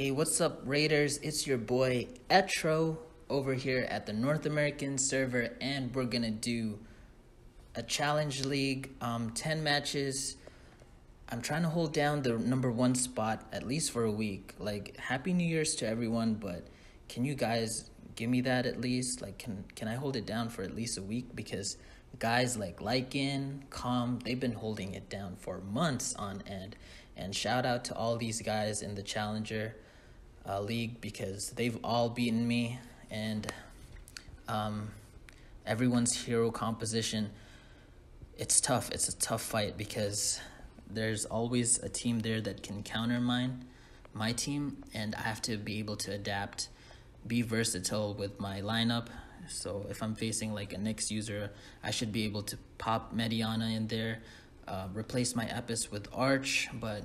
Hey, what's up, Raiders? It's your boy Etro over here at the North American server, and we're gonna do a challenge league, 10 matches. I'm trying to hold down the #1 spot at least for a week. Like, Happy New Year's to everyone, but can you guys give me that at least? Like, can I hold it down for at least a week? Because guys like Lycan, Calm, they've been holding it down for months on end. And shout out to all these guys in the Challenger league, because they've all beaten me, and everyone's hero composition, it's tough. It's a tough fight because there's always a team there that can counter my team, and I have to be able to adapt, be versatile with my lineup. So if I'm facing like a Nyx user, I should be able to pop Mediana in there, replace my Epis with Arch. But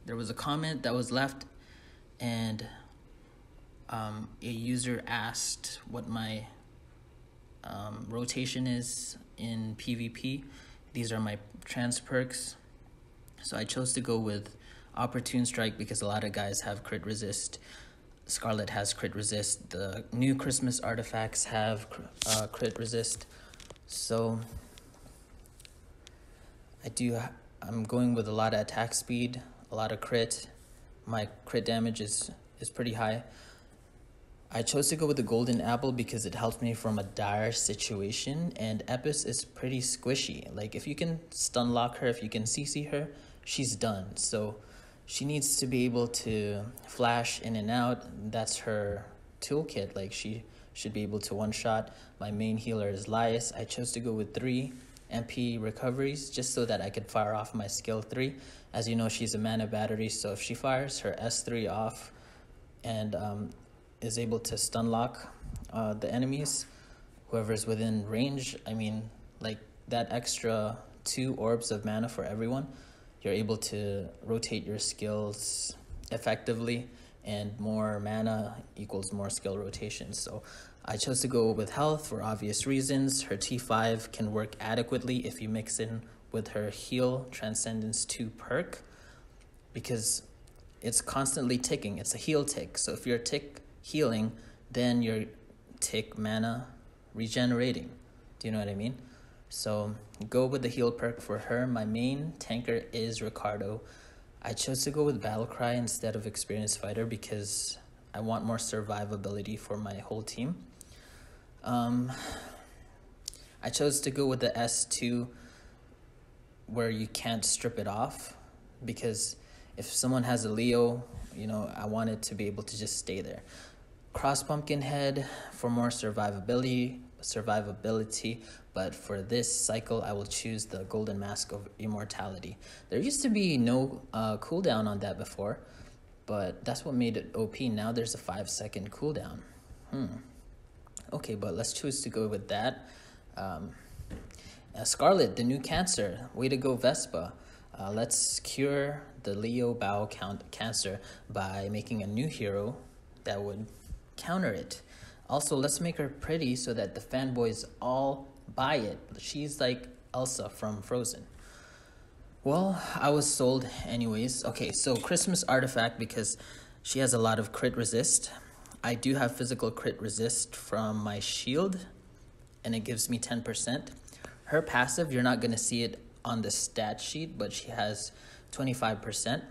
there was a comment that was left, and a user asked what my rotation is in PvP. These are my trans perks. So I chose to go with Opportune Strike because a lot of guys have crit resist. Scarlet has crit resist. The new Christmas artifacts have crit resist. So I'm going with a lot of attack speed, a lot of crit. My crit damage is pretty high. I chose to go with the Golden Apple because it helps me from a dire situation, and Epis is pretty squishy. Like, if you can stun lock her, if you can CC her, she's done. So she needs to be able to flash in and out. That's her toolkit. Like, she should be able to one-shot. My main healer is Lias. I chose to go with 3 MP recoveries just so that I could fire off my skill 3. As you know, she's a mana battery, so if she fires her S3 off and is able to stun lock the enemies, whoever's within range, I mean, like that extra 2 orbs of mana for everyone, you're able to rotate your skills effectively, and more mana equals more skill rotation. So I chose to go with health for obvious reasons. Her T5 can work adequately if you mix in with her heal Transcendence 2 perk, because it's constantly ticking. It's a heal tick. So if you're tick healing, then you're tick mana regenerating. Do you know what I mean? So go with the heal perk for her. My main tanker is Ricardo. I chose to go with Battlecry instead of Experienced Fighter because I want more survivability for my whole team. I chose to go with the S2 where you can't strip it off, because if someone has a Leo, you know, I want it to be able to just stay there. Cross Pumpkinhead for more survivability, but for this cycle I will choose the Golden Mask of Immortality. There used to be no cooldown on that before, but that's what made it OP. Now there's a 5-second cooldown. Okay, but let's choose to go with that. Scarlet, the new Cancer. Way to go, Vespa. Let's cure the Leo Bow Cancer by making a new hero that would counter it. Also, let's make her pretty so that the fanboys all buy it. She's like Elsa from Frozen. Well, I was sold anyways. Okay, so Christmas artifact, because she has a lot of crit resist. I do have physical crit resist from my shield, and it gives me 10%. Her passive, you're not going to see it on the stat sheet, but she has 25%.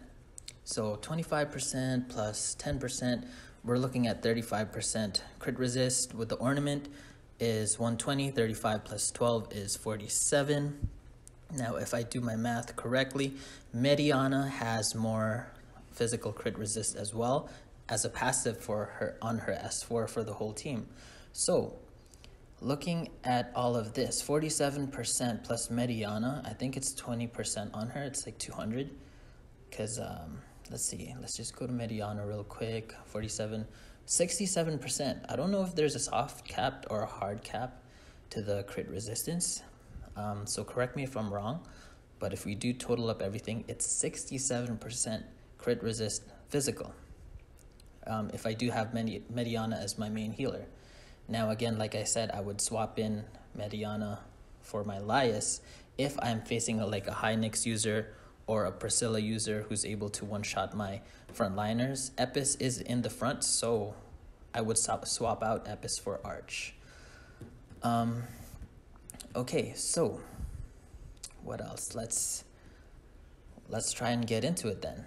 So 25% plus 10%, we're looking at 35% crit resist. With the ornament is 120, 35 plus 12 is 47. Now, if I do my math correctly, Mediana has more physical crit resist as well as a passive for her on her S4 for the whole team. So looking at all of this, 47% plus Mediana, I think it's 20% on her. It's like 200, because let's see, let's just go to Mediana real quick. 67%. I don't know if there's a soft cap or a hard cap to the crit resistance, so correct me if I'm wrong, but if we do total up everything, it's 67% crit resist physical, if I do have Mediana as my main healer. Now again, like I said, I would swap in Mediana for my Lias if I'm facing a high Nyx user or a Priscilla user who's able to one-shot my frontliners. Epis is in the front, so I would swap out Epis for Arch. Okay, so what else? Let's try and get into it then.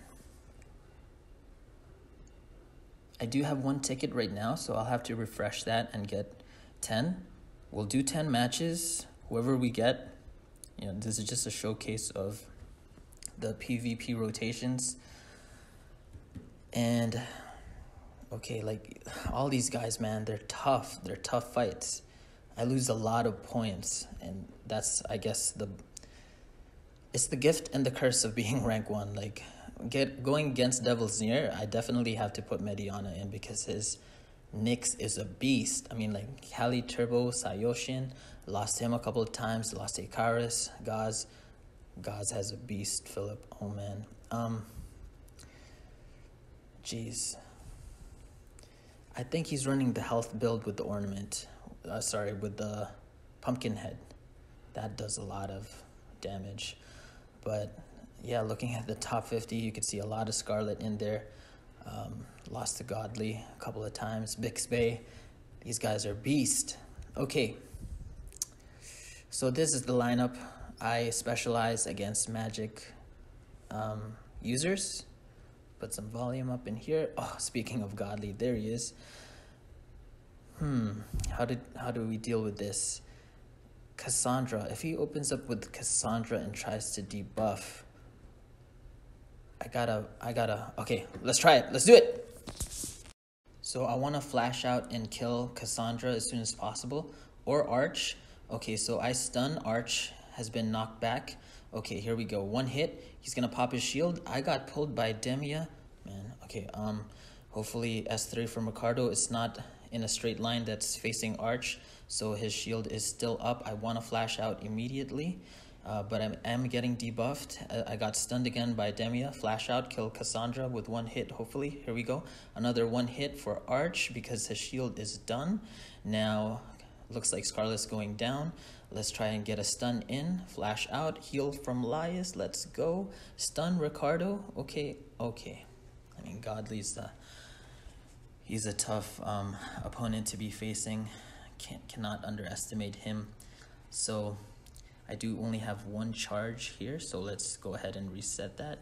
I do have one ticket right now, so I'll have to refresh that and get 10. We'll do 10 matches. Whoever we get, you know, this is just a showcase of the PvP rotations. And okay, like all these guys, man, they're tough. They're tough fights. I lose a lot of points, and that's, I guess, it's the gift and the curse of being rank 1. Like, going against Devil's Near, I definitely have to put Mediana in because his Nyx is a beast. I mean, like, Kali Turbo, Sayoshin, lost him a couple of times, lost Ikaris, Gaz. Gaz has a beast, Philip. Oh, man. Jeez. I think he's running the health build with the ornament. With the pumpkin head. That does a lot of damage. But yeah, looking at the top 50, you could see a lot of Scarlet in there. Lost to Godly a couple of times. Bixby. These guys are beast. Okay. So this is the lineup. I specialize against magic users. Put some volume up in here. Oh, speaking of Godly, there he is. How do we deal with this? Cassandra. If he opens up with Cassandra and tries to debuff, I gotta. Okay, let's try it. Let's do it. So I want to flash out and kill Cassandra as soon as possible, or Arch. Okay, so I stun. Arch has been knocked back. Okay, here we go. One hit. He's gonna pop his shield. I got pulled by Demia. Man. Okay. Hopefully S3 from Ricardo is not in a straight line that's facing Arch, so his shield is still up. I want to flash out immediately, but I am getting debuffed. I got stunned again by Demia. Flash out, kill Cassandra with one hit, hopefully. Here we go. Another one hit for Arch because his shield is done. Now, looks like Scarlet's going down. Let's try and get a stun in. Flash out, heal from Lias. Let's go. Stun Ricardo. Okay. I mean, Godly's he's a tough opponent to be facing. Cannot underestimate him. So I do only have one charge here, so let's go ahead and reset that.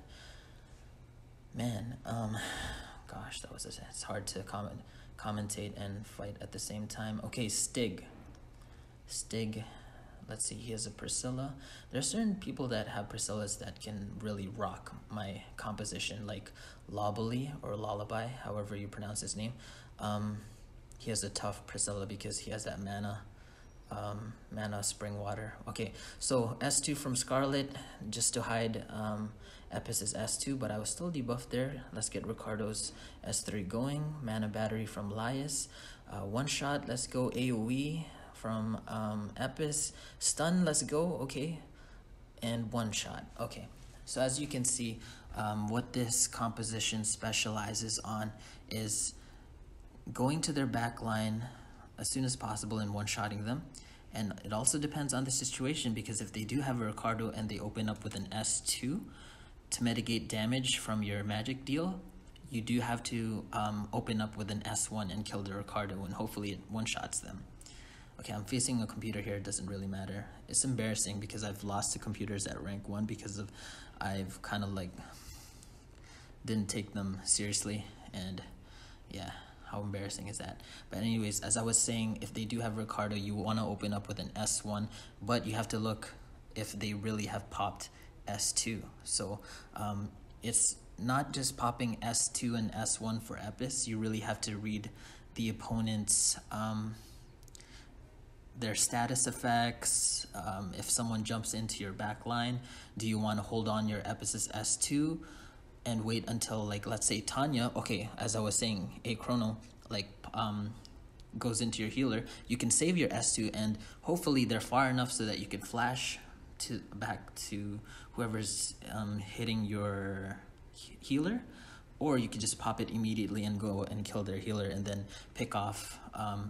Man, gosh, it's hard to commentate and fight at the same time. Okay, Stig, let's see, he has a Priscilla. There's certain people that have Priscillas that can really rock my composition, like Lobbly or Lullaby, however you pronounce his name. He has a tough Priscilla because he has that mana spring water. Okay, so S2 from Scarlet, just to hide Epis is S2, but I was still debuffed there. Let's get Ricardo's S3 going. Mana battery from Lias. One shot, let's go AoE from Epis. Stun, let's go. Okay, and one shot. Okay, so as you can see, what this composition specializes on is going to their back line as soon as possible and one-shotting them. And it also depends on the situation, because if they do have a Ricardo and they open up with an S2 to mitigate damage from your magic deal, you do have to open up with an S1 and kill the Ricardo, and hopefully it one-shots them. Okay, I'm facing a computer here, it doesn't really matter. It's embarrassing because I've lost to computers at rank 1 because of I've kind of like didn't take them seriously, and yeah, how embarrassing is that? But anyways, as I was saying, if they do have Ricardo, you want to open up with an S1, but you have to look if they really have popped S2. So it's not just popping S2 and S1 for Epis. You really have to read the opponent's their status effects. If someone jumps into your back line, do you want to hold on your Epis's S2 and wait until, like, let's say Tanya, okay, as I was saying, a chrono, like, goes into your healer, you can save your S2 and hopefully they're far enough so that you can flash back to whoever's hitting your healer, or you can just pop it immediately and go and kill their healer and then pick off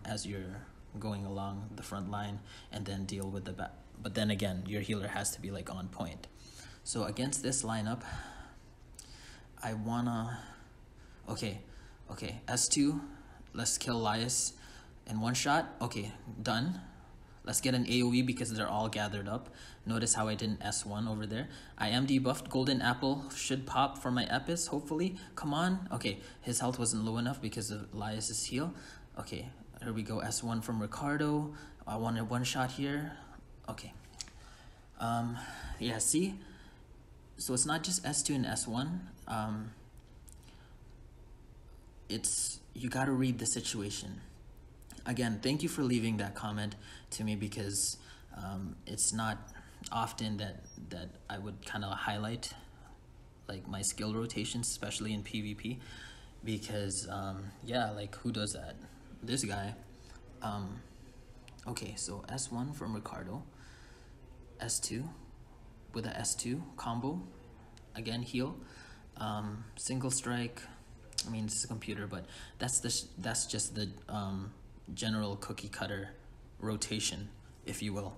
as you're going along the front line and then deal with the back. But then again, your healer has to be like on point. So against this lineup, I wanna, okay, S2, let's kill Elias in one shot. Okay, done. Let's get an AoE because they're all gathered up. Notice how I didn't S1 over there. I am debuffed. Golden Apple should pop for my Epis, hopefully. Come on. Okay, his health wasn't low enough because of Elias's heal. Okay, here we go. S1 from Ricardo. I wanted one shot here. Okay. Yeah, see? So it's not just S2 and S1. You gotta read the situation. Again, thank you for leaving that comment to me because it's not often that I would kind of highlight like my skill rotations, especially in PvP, because yeah, like who does that? This guy. Okay, so S1 from Ricardo, S2 with a S2 combo, again heal, single strike. I mean, it's a computer, but that's just the general cookie cutter rotation, if you will.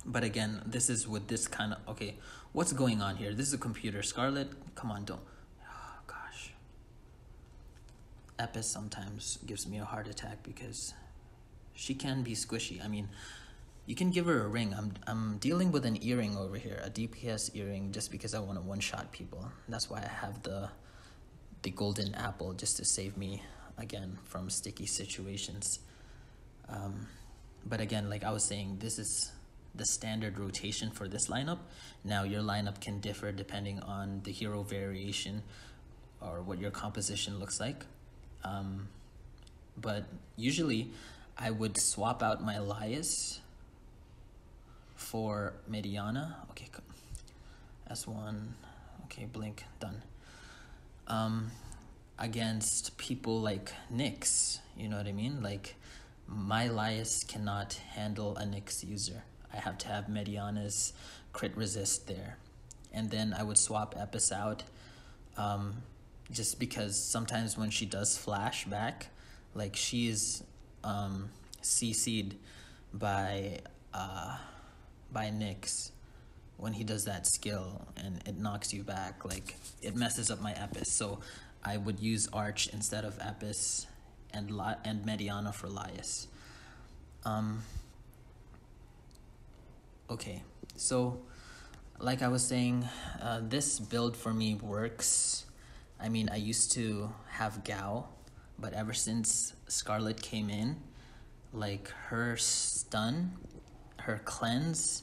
But again, this is with this kind of, okay, what's going on here? This is a computer. Scarlet, come on, don't, oh gosh. Epis sometimes gives me a heart attack because she can be squishy. I mean, you can give her a ring. I'm dealing with an earring over here, a DPS earring, just because I want to one-shot people. That's why I have the golden apple, just to save me again from sticky situations. But again, like I was saying, this is the standard rotation for this lineup. Now your lineup can differ depending on the hero variation or what your composition looks like. But usually I would swap out my Elias for Mediana. Okay, S1, okay, blink, done. Against people like Nyx, you know what I mean? Like my Elias cannot handle a Nyx user. I have to have Mediana's crit resist there. And then I would swap Epis out, just because sometimes when she does flash back, like she is CC'd by Nyx when he does that skill, and it knocks you back, like it messes up my Epis. So I would use Arch instead of Epis, and Mediana for Elias. Okay, so like I was saying, this build for me works. I mean, I used to have Gao, but ever since Scarlet came in, like her stun, her cleanse,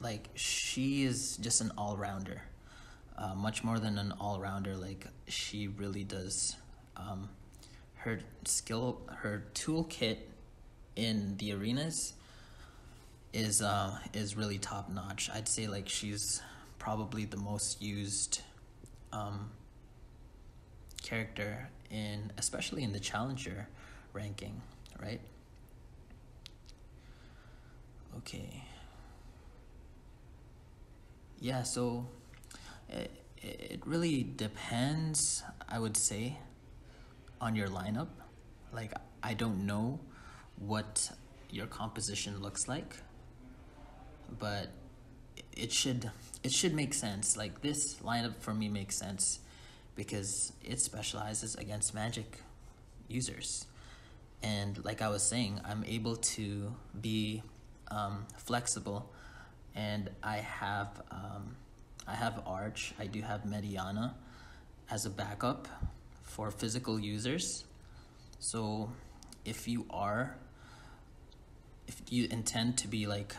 like she is just an all-rounder, much more than an all-rounder. Like she really does, her skill, her toolkit in the arenas is really top notch. I'd say like she's probably the most used character especially in the challenger ranking, right? Okay. Yeah, so it really depends, I would say, on your lineup. Like I don't know what your composition looks like, but it should make sense. Like this lineup for me makes sense because it specializes against magic users, and like I was saying, I'm able to be flexible, and I have Arch, I do have Mediana as a backup for physical users. So if you intend to be like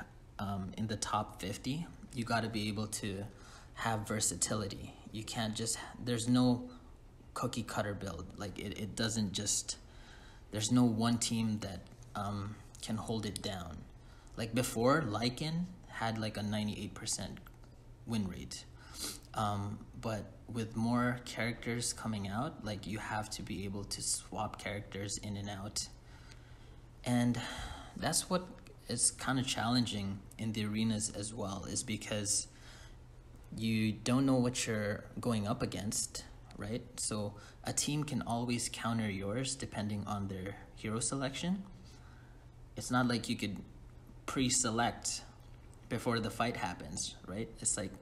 in the top 50, you got to be able to have versatility. You can't just, there's no cookie cutter build. Like it doesn't just, there's no one team that can hold it down. Like before, Lycan had like a 98% win rate. But with more characters coming out, like you have to be able to swap characters in and out. And that's what is kind of challenging in the arenas as well, is because you don't know what you're going up against, right? So a team can always counter yours depending on their hero selection. It's not like you could pre-select before the fight happens, right? It's like,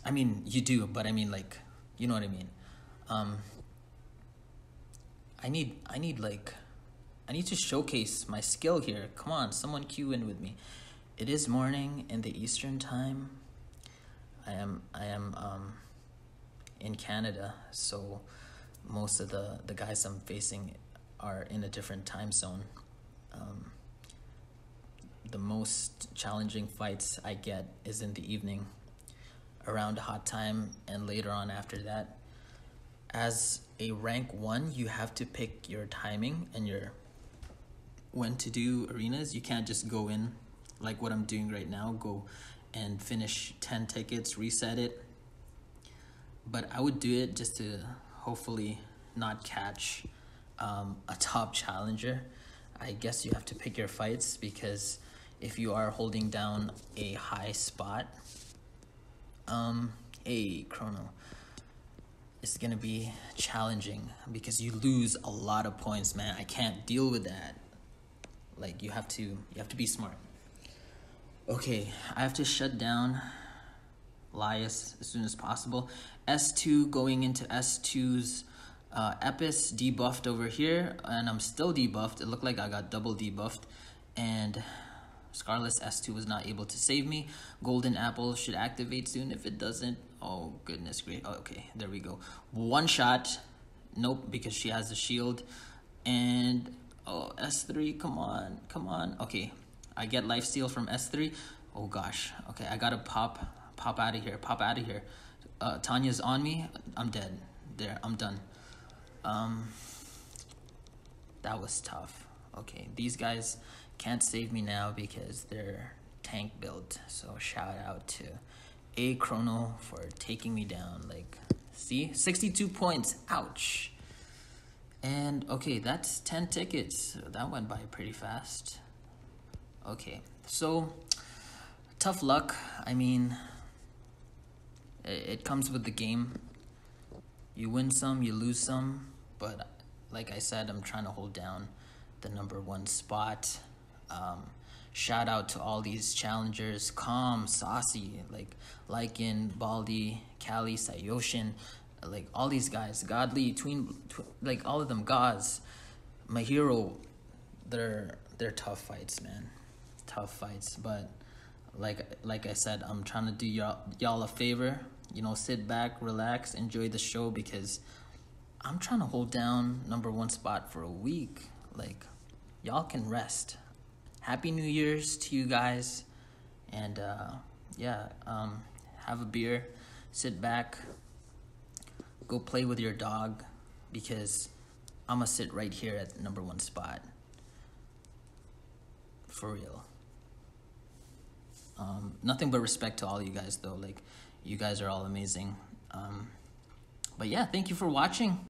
I mean, you do, but I mean, like, you know what I mean? I need to showcase my skill here. Come on, someone cue in with me. It is morning in the Eastern time. I am in Canada, so most of the guys I'm facing are in a different time zone. The most challenging fights I get is in the evening, around hot time, and later on after that. As a rank 1, you have to pick your timing and your when to do arenas. You can't just go in like what I'm doing right now, go and finish 10 tickets, reset it. But I would do it just to hopefully not catch a top challenger. I guess you have to pick your fights, because if you are holding down a high spot, a chrono, it's gonna be challenging because you lose a lot of points, man. I can't deal with that. Like, you have to be smart. Okay, I have to shut down Lias as soon as possible. S2 going into S2's Epis debuffed over here, and I'm still debuffed. It looked like I got double debuffed, and Scarlet's S2 was not able to save me. Golden Apple should activate soon. If it doesn't, oh goodness, great. Oh, okay, there we go. One shot. Nope, because she has the shield. And oh, S3, come on. Okay, I get lifesteal from S3. Oh gosh. Okay, I gotta pop out of here. Tanya's on me. I'm dead. There, I'm done. That was tough. Okay, these guys can't save me now because they're tank built. So shout out to A Chrono for taking me down. Like, see, 62 points. Ouch. And okay, that's 10 tickets. That went by pretty fast. Okay, so tough luck. I mean, it comes with the game. You win some, you lose some, but like I said, I'm trying to hold down the #1 spot. Shout out to all these challengers: Calm, Saucy, like in Baldi, Kali, Sayoshin, like all these guys, Godly, like all of them, Gaz, my hero. They're tough fights, man. Tough fights, but like I said, I'm trying to do y'all a favor. You know, sit back, relax, enjoy the show, because I'm trying to hold down #1 spot for a week. Like, y'all can rest. Happy New Year's to you guys, and yeah, have a beer, sit back, go play with your dog, because I'm gonna sit right here at the #1 spot. For real. Nothing but respect to all you guys, though. Like, you guys are all amazing. But yeah, thank you for watching.